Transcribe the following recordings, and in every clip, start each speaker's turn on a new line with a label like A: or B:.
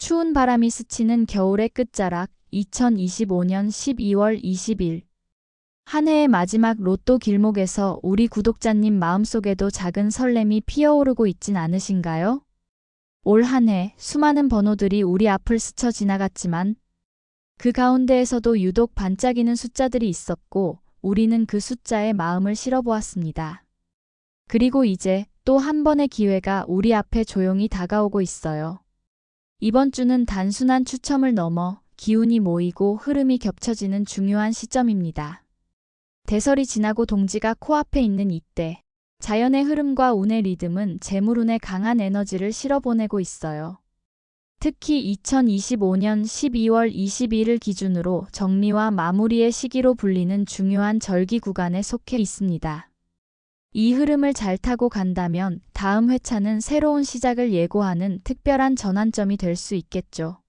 A: 추운 바람이 스치는 겨울의 끝자락 2025년 12월 20일 한 해의 마지막 로또 길목에서 우리 구독자님 마음속에도 작은 설렘이 피어오르고 있진 않으신가요? 올 한 해 수많은 번호들이 우리 앞을 스쳐 지나갔지만 그 가운데에서도 유독 반짝이는 숫자들이 있었고 우리는 그 숫자에 마음을 실어보았습니다. 그리고 이제 또 한 번의 기회가 우리 앞에 조용히 다가오고 있어요. 이번 주는 단순한 추첨을 넘어 기운이 모이고 흐름이 겹쳐지는 중요한 시점입니다. 대설이 지나고 동지가 코앞에 있는 이때, 자연의 흐름과 운의 리듬은 재물운에 강한 에너지를 실어보내고 있어요. 특히 2025년 12월 22일 기준으로 정리와 마무리의 시기로 불리는 중요한 절기 구간에 속해 있습니다. 이 흐름을 잘 타고 간다면 다음 회차는 새로운 시작을 예고하는 특별한 전환점이 될 수 있겠죠.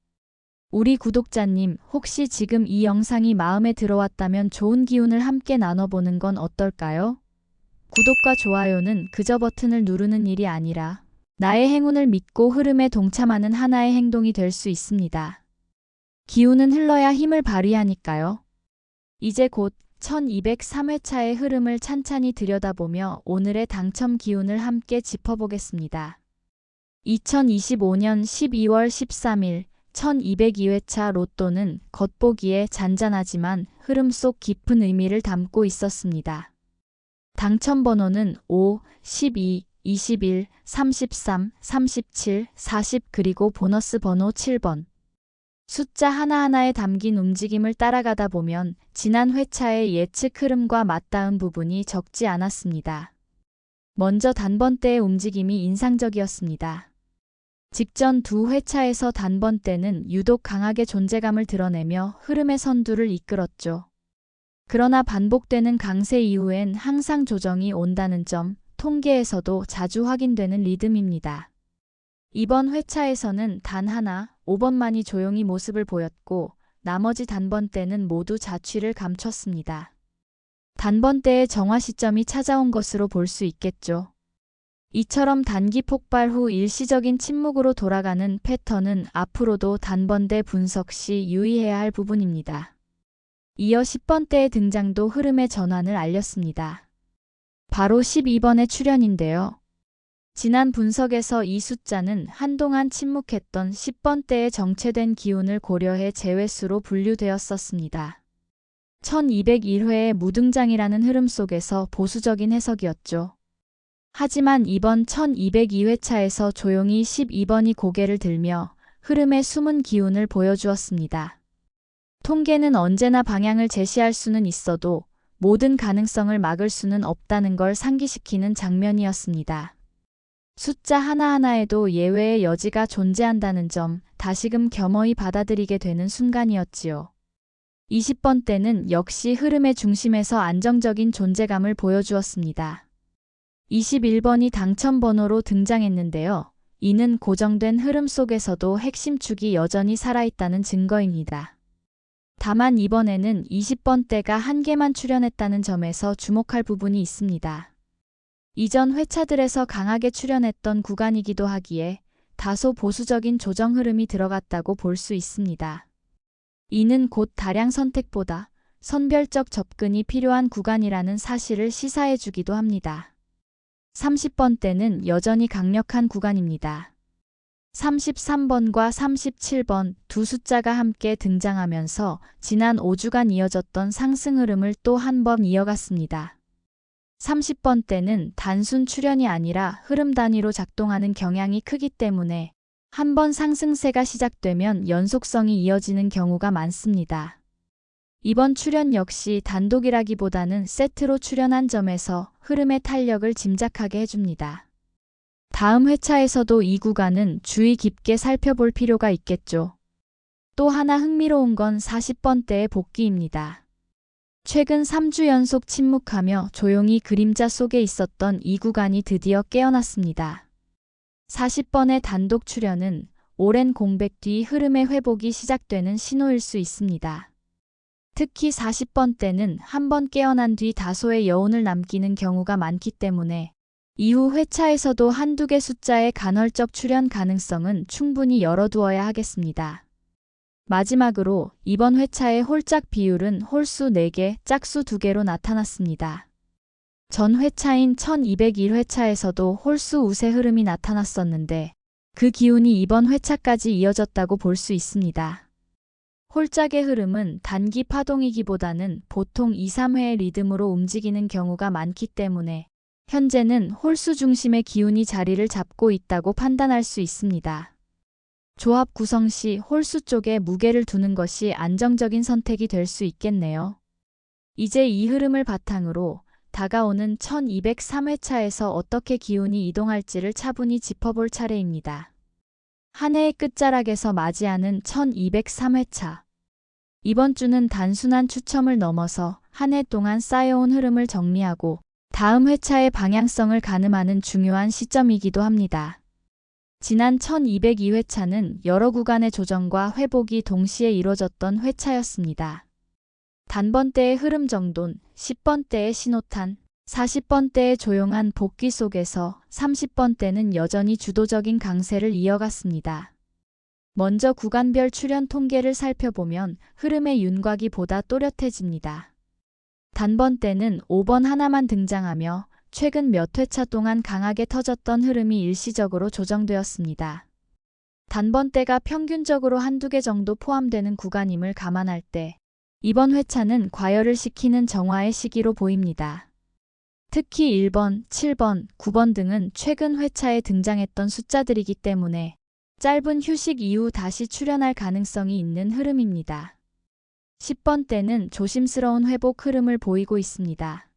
A: 우리 구독자님, 혹시 지금 이 영상이 마음에 들어왔다면 좋은 기운을 함께 나눠보는 건 어떨까요? 구독과 좋아요는 그저 버튼을 누르는 일이 아니라 나의 행운을 믿고 흐름에 동참하는 하나의 행동이 될 수 있습니다. 기운은 흘러야 힘을 발휘하니까요. 이제 곧 1203회차의 흐름을 찬찬히 들여다보며 오늘의 당첨 기운을 함께 짚어보겠습니다. 2025년 12월 13일 1202회차 로또는 겉보기에 잔잔하지만 흐름 속 깊은 의미를 담고 있었습니다. 당첨 번호는 5, 12, 21, 33, 37, 40 그리고 보너스 번호 7번. 숫자 하나하나에 담긴 움직임을 따라가다 보면 지난 회차의 예측 흐름과 맞닿은 부분이 적지 않았습니다. 먼저 단번대의 움직임이 인상적이었습니다. 직전 두 회차에서 단번대는 유독 강하게 존재감을 드러내며 흐름의 선두를 이끌었죠. 그러나 반복되는 강세 이후엔 항상 조정이 온다는 점, 통계에서도 자주 확인되는 리듬입니다. 이번 회차에서는 단 하나, 5번만이 조용히 모습을 보였고 나머지 단번대는 모두 자취를 감췄습니다. 단번대의 정화 시점이 찾아온 것으로 볼 수 있겠죠. 이처럼 단기 폭발 후 일시적인 침묵으로 돌아가는 패턴은 앞으로도 단번대 분석 시 유의해야 할 부분입니다. 이어 10번대의 등장도 흐름의 전환을 알렸습니다. 바로 12번의 출현인데요. 지난 분석에서 이 숫자는 한동안 침묵했던 10번대의 정체된 기운을 고려해 제외수로 분류되었었습니다. 1201회의 무등장이라는 흐름 속에서 보수적인 해석이었죠. 하지만 이번 1202회차에서 조용히 12번이 고개를 들며 흐름의 숨은 기운을 보여주었습니다. 통계는 언제나 방향을 제시할 수는 있어도 모든 가능성을 막을 수는 없다는 걸 상기시키는 장면이었습니다. 숫자 하나하나에도 예외의 여지가 존재한다는 점 다시금 겸허히 받아들이게 되는 순간이었지요. 20번대는 역시 흐름의 중심에서 안정적인 존재감을 보여주었습니다. 21번이 당첨 번호로 등장했는데요. 이는 고정된 흐름 속에서도 핵심 축이 여전히 살아있다는 증거입니다. 다만 이번에는 20번대가 한 개만 출현했다는 점에서 주목할 부분이 있습니다. 이전 회차들에서 강하게 출현했던 구간이기도 하기에 다소 보수적인 조정 흐름이 들어갔다고 볼 수 있습니다. 이는 곧 다량 선택보다 선별적 접근이 필요한 구간이라는 사실을 시사해주기도 합니다. 30번대는 여전히 강력한 구간입니다. 33번과 37번 두 숫자가 함께 등장하면서 지난 5주간 이어졌던 상승 흐름을 또 한 번 이어갔습니다. 30번대는 단순 출현이 아니라 흐름 단위로 작동하는 경향이 크기 때문에 한 번 상승세가 시작되면 연속성이 이어지는 경우가 많습니다. 이번 출현 역시 단독이라기보다는 세트로 출현한 점에서 흐름의 탄력을 짐작하게 해줍니다. 다음 회차에서도 이 구간은 주의 깊게 살펴볼 필요가 있겠죠. 또 하나 흥미로운 건 40번대의 복귀입니다. 최근 3주 연속 침묵하며 조용히 그림자 속에 있었던 이 구간이 드디어 깨어났습니다. 40번의 단독 출현은 오랜 공백 뒤 흐름의 회복이 시작되는 신호일 수 있습니다. 특히 40번대는 한 번 깨어난 뒤 다소의 여운을 남기는 경우가 많기 때문에 이후 회차에서도 한두 개 숫자의 간헐적 출현 가능성은 충분히 열어두어야 하겠습니다. 마지막으로 이번 회차의 홀짝 비율은 홀수 4개, 짝수 2개로 나타났습니다. 전 회차인 1201회차에서도 홀수 우세 흐름이 나타났었는데 그 기운이 이번 회차까지 이어졌다고 볼 수 있습니다. 홀짝의 흐름은 단기 파동이기보다는 보통 2, 3회의 리듬으로 움직이는 경우가 많기 때문에 현재는 홀수 중심의 기운이 자리를 잡고 있다고 판단할 수 있습니다. 조합 구성 시 홀수 쪽에 무게를 두는 것이 안정적인 선택이 될 수 있겠네요. 이제 이 흐름을 바탕으로 다가오는 1203회차에서 어떻게 기운이 이동할지를 차분히 짚어볼 차례입니다. 한 해의 끝자락에서 맞이하는 1203회차. 이번 주는 단순한 추첨을 넘어서 한 해 동안 쌓여온 흐름을 정리하고 다음 회차의 방향성을 가늠하는 중요한 시점이기도 합니다. 지난 1202회차는 여러 구간의 조정과 회복이 동시에 이루어졌던 회차였습니다. 단번대의 흐름 정돈, 10번대의 신호탄, 40번대의 조용한 복귀 속에서 30번대는 여전히 주도적인 강세를 이어갔습니다. 먼저 구간별 출현 통계를 살펴보면 흐름의 윤곽이 보다 또렷해집니다. 단번대는 5번 하나만 등장하며 최근 몇 회차 동안 강하게 터졌던 흐름이 일시적으로 조정되었습니다. 단번대가 평균적으로 한두 개 정도 포함되는 구간임을 감안할 때 이번 회차는 과열을 시키는 정화의 시기로 보입니다. 특히 1번, 7번, 9번 등은 최근 회차에 등장했던 숫자들이기 때문에 짧은 휴식 이후 다시 출현할 가능성이 있는 흐름입니다. 10번대는 조심스러운 회복 흐름을 보이고 있습니다.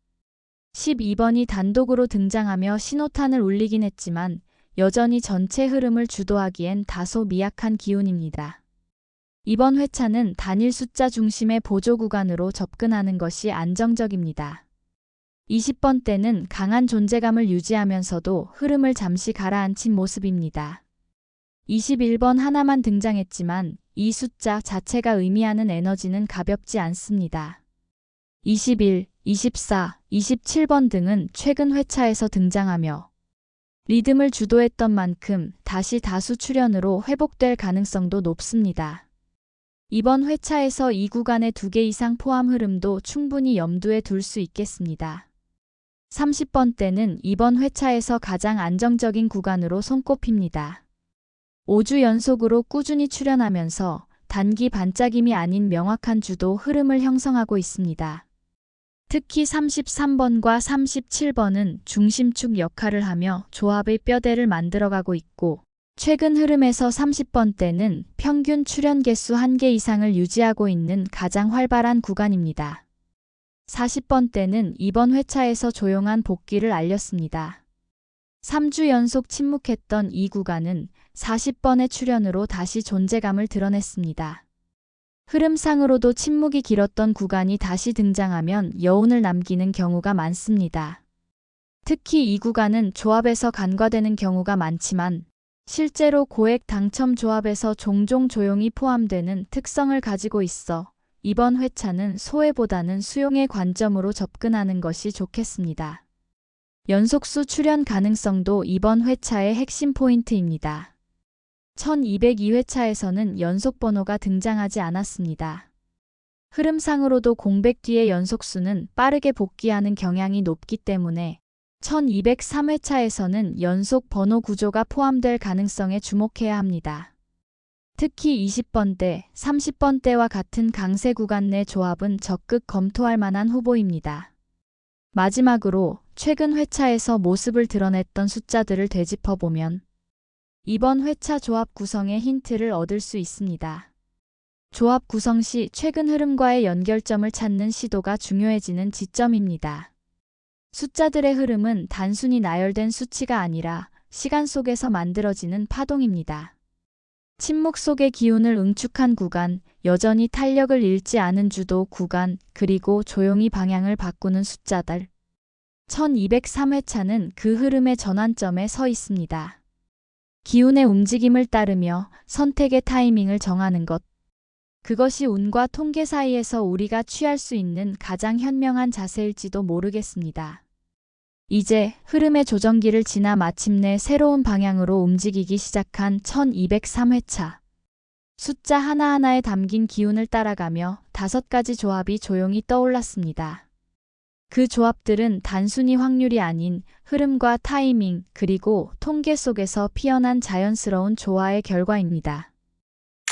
A: 12번이 단독으로 등장하며 신호탄을 울리긴 했지만 여전히 전체 흐름을 주도하기엔 다소 미약한 기운입니다. 이번 회차는 단일 숫자 중심의 보조 구간으로 접근하는 것이 안정적입니다. 20번대는 강한 존재감을 유지하면서도 흐름을 잠시 가라앉힌 모습입니다. 21번 하나만 등장했지만 이 숫자 자체가 의미하는 에너지는 가볍지 않습니다. 21, 24, 27번 등은 최근 회차에서 등장하며 리듬을 주도했던 만큼 다시 다수 출현으로 회복될 가능성도 높습니다. 이번 회차에서 이 구간의 2개 이상 포함 흐름도 충분히 염두에 둘 수 있겠습니다. 30번대는 이번 회차에서 가장 안정적인 구간으로 손꼽힙니다. 5주 연속으로 꾸준히 출현하면서 단기 반짝임이 아닌 명확한 주도 흐름을 형성하고 있습니다. 특히 33번과 37번은 중심축 역할을 하며 조합의 뼈대를 만들어가고 있고 최근 흐름에서 30번대는 평균 출현 개수 1개 이상을 유지하고 있는 가장 활발한 구간입니다. 40번대는 이번 회차에서 조용한 복귀를 알렸습니다. 3주 연속 침묵했던 이 구간은 40번의 출현으로 다시 존재감을 드러냈습니다. 흐름상으로도 침묵이 길었던 구간이 다시 등장하면 여운을 남기는 경우가 많습니다. 특히 이 구간은 조합에서 간과되는 경우가 많지만 실제로 고액 당첨 조합에서 종종 조용히 포함되는 특성을 가지고 있어 이번 회차는 소외보다는 수용의 관점으로 접근하는 것이 좋겠습니다. 연속수 출현 가능성도 이번 회차의 핵심 포인트입니다. 1202회차에서는 연속 번호가 등장하지 않았습니다. 흐름상으로도 공백 뒤의 연속수는 빠르게 복귀하는 경향이 높기 때문에 1203회차에서는 연속 번호 구조가 포함될 가능성에 주목해야 합니다. 특히 20번대, 30번대와 같은 강세 구간 내 조합은 적극 검토할 만한 후보입니다. 마지막으로 최근 회차에서 모습을 드러냈던 숫자들을 되짚어보면 이번 회차 조합 구성의 힌트를 얻을 수 있습니다. 조합 구성 시 최근 흐름과의 연결점을 찾는 시도가 중요해지는 지점입니다. 숫자들의 흐름은 단순히 나열된 수치가 아니라 시간 속에서 만들어지는 파동입니다. 침묵 속의 기운을 응축한 구간, 여전히 탄력을 잃지 않은 주도 구간, 그리고 조용히 방향을 바꾸는 숫자들. 1203회차는 그 흐름의 전환점에 서 있습니다. 기운의 움직임을 따르며 선택의 타이밍을 정하는 것. 그것이 운과 통계 사이에서 우리가 취할 수 있는 가장 현명한 자세일지도 모르겠습니다. 이제 흐름의 조정기를 지나 마침내 새로운 방향으로 움직이기 시작한 1203회차. 숫자 하나하나에 담긴 기운을 따라가며 5가지 조합이 조용히 떠올랐습니다. 그 조합들은 단순히 확률이 아닌 흐름과 타이밍 그리고 통계 속에서 피어난 자연스러운 조화의 결과입니다.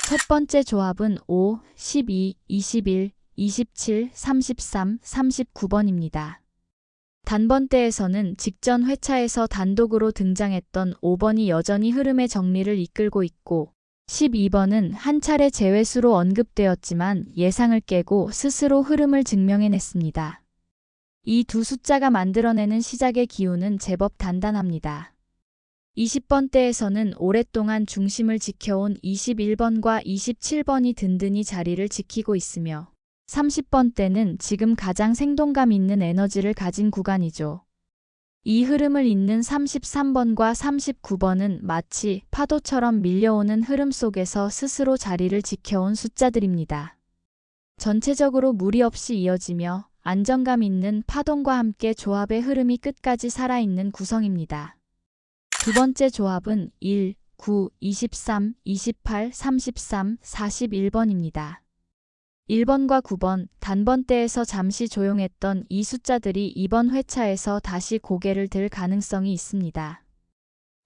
A: 첫 번째 조합은 5, 12, 21, 27, 33, 39번입니다. 단번대에서는 직전 회차에서 단독으로 등장했던 5번이 여전히 흐름의 정리를 이끌고 있고 12번은 한 차례 제외수로 언급되었지만 예상을 깨고 스스로 흐름을 증명해냈습니다. 이 두 숫자가 만들어내는 시작의 기운은 제법 단단합니다. 20번대에서는 오랫동안 중심을 지켜온 21번과 27번이 든든히 자리를 지키고 있으며 30번대는 지금 가장 생동감 있는 에너지를 가진 구간이죠. 이 흐름을 잇는 33번과 39번은 마치 파도처럼 밀려오는 흐름 속에서 스스로 자리를 지켜온 숫자들입니다. 전체적으로 무리 없이 이어지며 안정감 있는 파동과 함께 조합의 흐름이 끝까지 살아있는 구성입니다. 두 번째 조합은 1, 9, 23, 28, 33, 41번입니다. 1번과 9번, 단번대에서 잠시 조용했던 이 숫자들이 이번 회차에서 다시 고개를 들 가능성이 있습니다.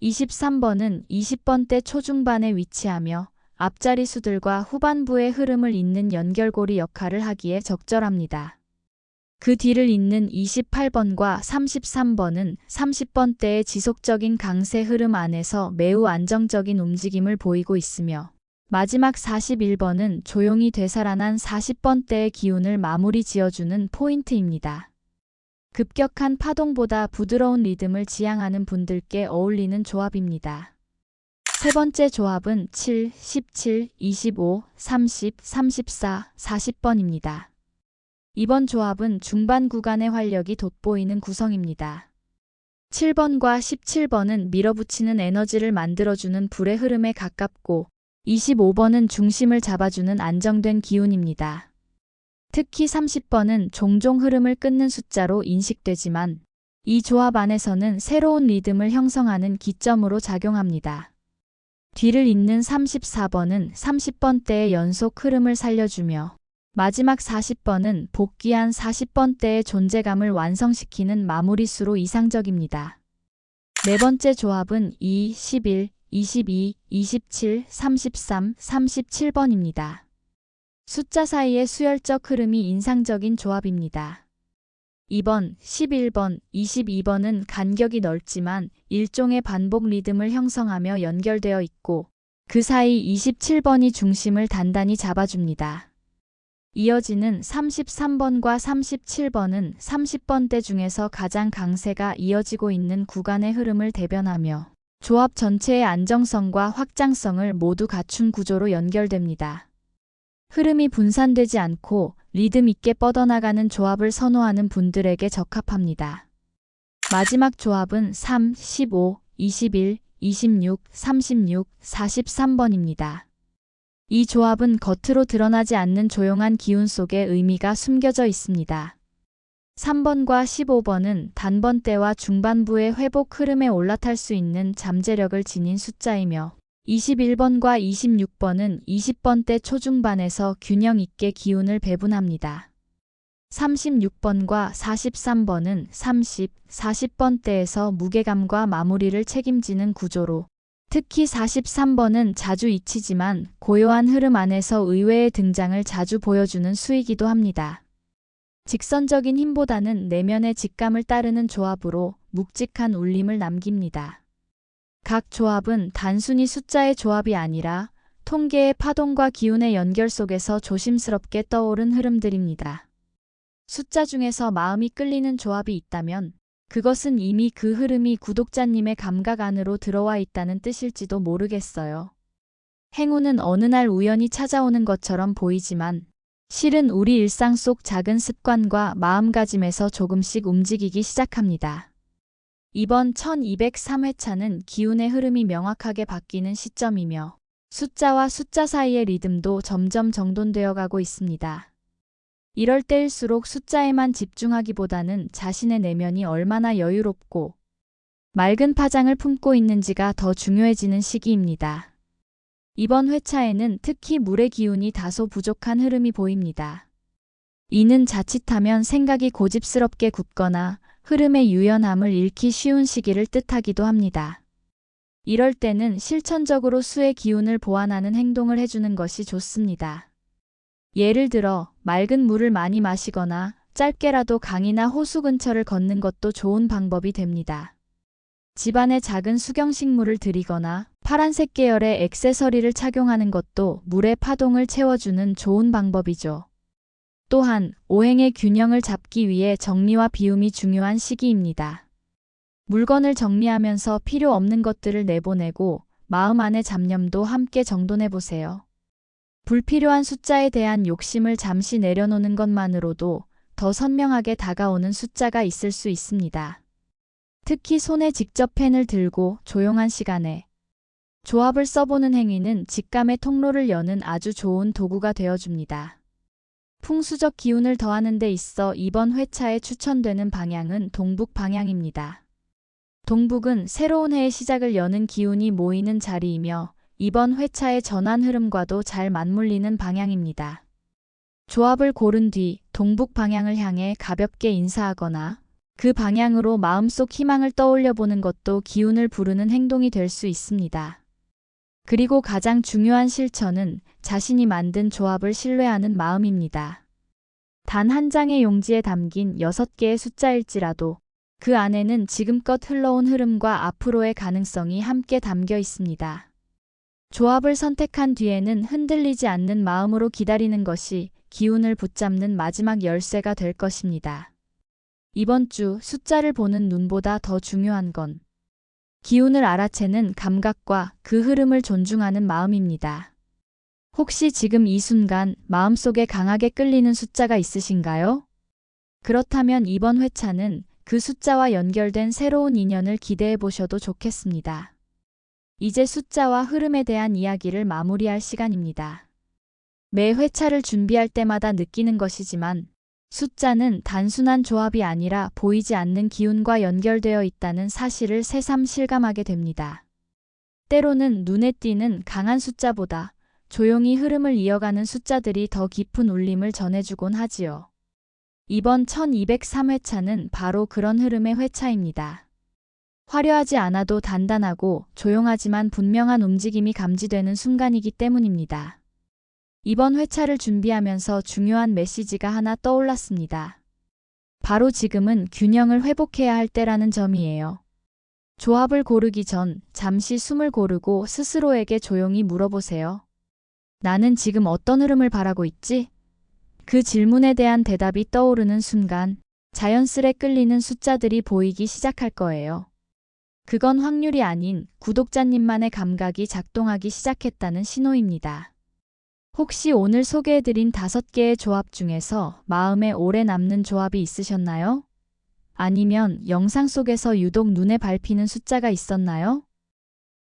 A: 23번은 20번대 초중반에 위치하며 앞자리 수들과 후반부의 흐름을 잇는 연결고리 역할을 하기에 적절합니다. 그 뒤를 잇는 28번과 33번은 30번대의 지속적인 강세 흐름 안에서 매우 안정적인 움직임을 보이고 있으며 마지막 41번은 조용히 되살아난 40번대의 기운을 마무리 지어주는 포인트입니다. 급격한 파동보다 부드러운 리듬을 지향하는 분들께 어울리는 조합입니다. 세 번째 조합은 7, 17, 25, 30, 34, 40번입니다. 이번 조합은 중반 구간의 활력이 돋보이는 구성입니다. 7번과 17번은 밀어붙이는 에너지를 만들어주는 불의 흐름에 가깝고 25번은 중심을 잡아주는 안정된 기운입니다. 특히 30번은 종종 흐름을 끊는 숫자로 인식되지만 이 조합 안에서는 새로운 리듬을 형성하는 기점으로 작용합니다. 뒤를 잇는 34번은 30번대의 연속 흐름을 살려주며 마지막 40번은 복귀한 40번대의 존재감을 완성시키는 마무리수로 이상적입니다. 네 번째 조합은 2, 11, 22, 27, 33, 37번입니다. 숫자 사이의 수열적 흐름이 인상적인 조합입니다. 2번, 11번, 22번은 간격이 넓지만 일종의 반복 리듬을 형성하며 연결되어 있고 그 사이 27번이 중심을 단단히 잡아줍니다. 이어지는 33번과 37번은 30번대 중에서 가장 강세가 이어지고 있는 구간의 흐름을 대변하며 조합 전체의 안정성과 확장성을 모두 갖춘 구조로 연결됩니다. 흐름이 분산되지 않고 리듬 있게 뻗어나가는 조합을 선호하는 분들에게 적합합니다. 마지막 조합은 3, 15, 21, 26, 36, 43번입니다. 이 조합은 겉으로 드러나지 않는 조용한 기운 속에 의미가 숨겨져 있습니다. 3번과 15번은 단번대와 중반부의 회복 흐름에 올라탈 수 있는 잠재력을 지닌 숫자이며 21번과 26번은 20번대 초중반에서 균형 있게 기운을 배분합니다. 36번과 43번은 30, 40번대에서 무게감과 마무리를 책임지는 구조로 특히 43번은 자주 잊히지만 고요한 흐름 안에서 의외의 등장을 자주 보여주는 수이기도 합니다. 직선적인 힘보다는 내면의 직감을 따르는 조합으로 묵직한 울림을 남깁니다. 각 조합은 단순히 숫자의 조합이 아니라 통계의 파동과 기운의 연결 속에서 조심스럽게 떠오른 흐름들입니다. 숫자 중에서 마음이 끌리는 조합이 있다면 그것은 이미 그 흐름이 구독자님의 감각 안으로 들어와 있다는 뜻일지도 모르겠어요. 행운은 어느 날 우연히 찾아오는 것처럼 보이지만 실은 우리 일상 속 작은 습관과 마음가짐에서 조금씩 움직이기 시작합니다. 이번 1203회차는 기운의 흐름이 명확하게 바뀌는 시점이며 숫자와 숫자 사이의 리듬도 점점 정돈되어 가고 있습니다. 이럴 때일수록 숫자에만 집중하기보다는 자신의 내면이 얼마나 여유롭고 맑은 파장을 품고 있는지가 더 중요해지는 시기입니다. 이번 회차에는 특히 물의 기운이 다소 부족한 흐름이 보입니다. 이는 자칫하면 생각이 고집스럽게 굳거나 흐름의 유연함을 잃기 쉬운 시기를 뜻하기도 합니다. 이럴 때는 실천적으로 수의 기운을 보완하는 행동을 해주는 것이 좋습니다. 예를 들어 맑은 물을 많이 마시거나 짧게라도 강이나 호수 근처를 걷는 것도 좋은 방법이 됩니다. 집안에 작은 수경식물을 들이거나 파란색 계열의 액세서리를 착용하는 것도 물의 파동을 채워주는 좋은 방법이죠. 또한 오행의 균형을 잡기 위해 정리와 비움이 중요한 시기입니다. 물건을 정리하면서 필요 없는 것들을 내보내고 마음 안의 잡념도 함께 정돈해보세요. 불필요한 숫자에 대한 욕심을 잠시 내려놓는 것만으로도 더 선명하게 다가오는 숫자가 있을 수 있습니다. 특히 손에 직접 펜을 들고 조용한 시간에 조합을 써보는 행위는 직감의 통로를 여는 아주 좋은 도구가 되어줍니다. 풍수적 기운을 더하는 데 있어 이번 회차에 추천되는 방향은 동북 방향입니다. 동북은 새로운 해의 시작을 여는 기운이 모이는 자리이며 이번 회차의 전환 흐름과도 잘 맞물리는 방향입니다. 조합을 고른 뒤 동북 방향을 향해 가볍게 인사하거나 그 방향으로 마음속 희망을 떠올려 보는 것도 기운을 부르는 행동이 될 수 있습니다. 그리고 가장 중요한 실천은 자신이 만든 조합을 신뢰하는 마음입니다. 단 한 장의 용지에 담긴 6개의 숫자일지라도 그 안에는 지금껏 흘러온 흐름과 앞으로의 가능성이 함께 담겨 있습니다. 조합을 선택한 뒤에는 흔들리지 않는 마음으로 기다리는 것이 기운을 붙잡는 마지막 열쇠가 될 것입니다. 이번 주 숫자를 보는 눈보다 더 중요한 건 기운을 알아채는 감각과 그 흐름을 존중하는 마음입니다. 혹시 지금 이 순간 마음속에 강하게 끌리는 숫자가 있으신가요? 그렇다면 이번 회차는 그 숫자와 연결된 새로운 인연을 기대해 보셔도 좋겠습니다. 이제 숫자와 흐름에 대한 이야기를 마무리할 시간입니다. 매 회차를 준비할 때마다 느끼는 것이지만 숫자는 단순한 조합이 아니라 보이지 않는 기운과 연결되어 있다는 사실을 새삼 실감하게 됩니다. 때로는 눈에 띄는 강한 숫자보다 조용히 흐름을 이어가는 숫자들이 더 깊은 울림을 전해주곤 하지요. 이번 1203회차는 바로 그런 흐름의 회차입니다. 화려하지 않아도 단단하고 조용하지만 분명한 움직임이 감지되는 순간이기 때문입니다. 이번 회차를 준비하면서 중요한 메시지가 하나 떠올랐습니다. 바로 지금은 균형을 회복해야 할 때라는 점이에요. 조합을 고르기 전 잠시 숨을 고르고 스스로에게 조용히 물어보세요. 나는 지금 어떤 흐름을 바라고 있지? 그 질문에 대한 대답이 떠오르는 순간 자연스레 끌리는 숫자들이 보이기 시작할 거예요. 그건 확률이 아닌 구독자님만의 감각이 작동하기 시작했다는 신호입니다. 혹시 오늘 소개해드린 5개의 조합 중에서 마음에 오래 남는 조합이 있으셨나요? 아니면 영상 속에서 유독 눈에 밟히는 숫자가 있었나요?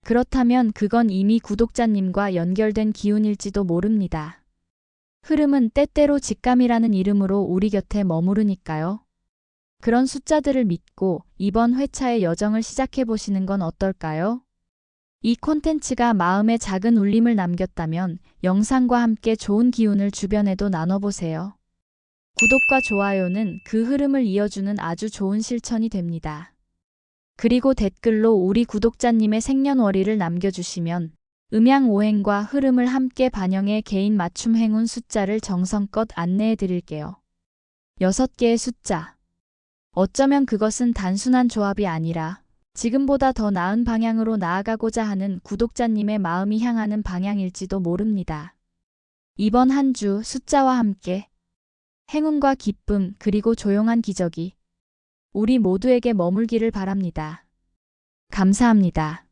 A: 그렇다면 그건 이미 구독자님과 연결된 기운일지도 모릅니다. 흐름은 때때로 직감이라는 이름으로 우리 곁에 머무르니까요. 그런 숫자들을 믿고 이번 회차의 여정을 시작해보시는 건 어떨까요? 이 콘텐츠가 마음에 작은 울림을 남겼다면 영상과 함께 좋은 기운을 주변에도 나눠보세요. 구독과 좋아요는 그 흐름을 이어주는 아주 좋은 실천이 됩니다. 그리고 댓글로 우리 구독자님의 생년월일을 남겨주시면 음양오행과 흐름을 함께 반영해 개인 맞춤 행운 숫자를 정성껏 안내해 드릴게요. 6개의 숫자. 어쩌면 그것은 단순한 조합이 아니라 지금보다 더 나은 방향으로 나아가고자 하는 구독자님의 마음이 향하는 방향일지도 모릅니다. 이번 한 주 숫자와 함께 행운과 기쁨 그리고 조용한 기적이 우리 모두에게 머물기를 바랍니다. 감사합니다.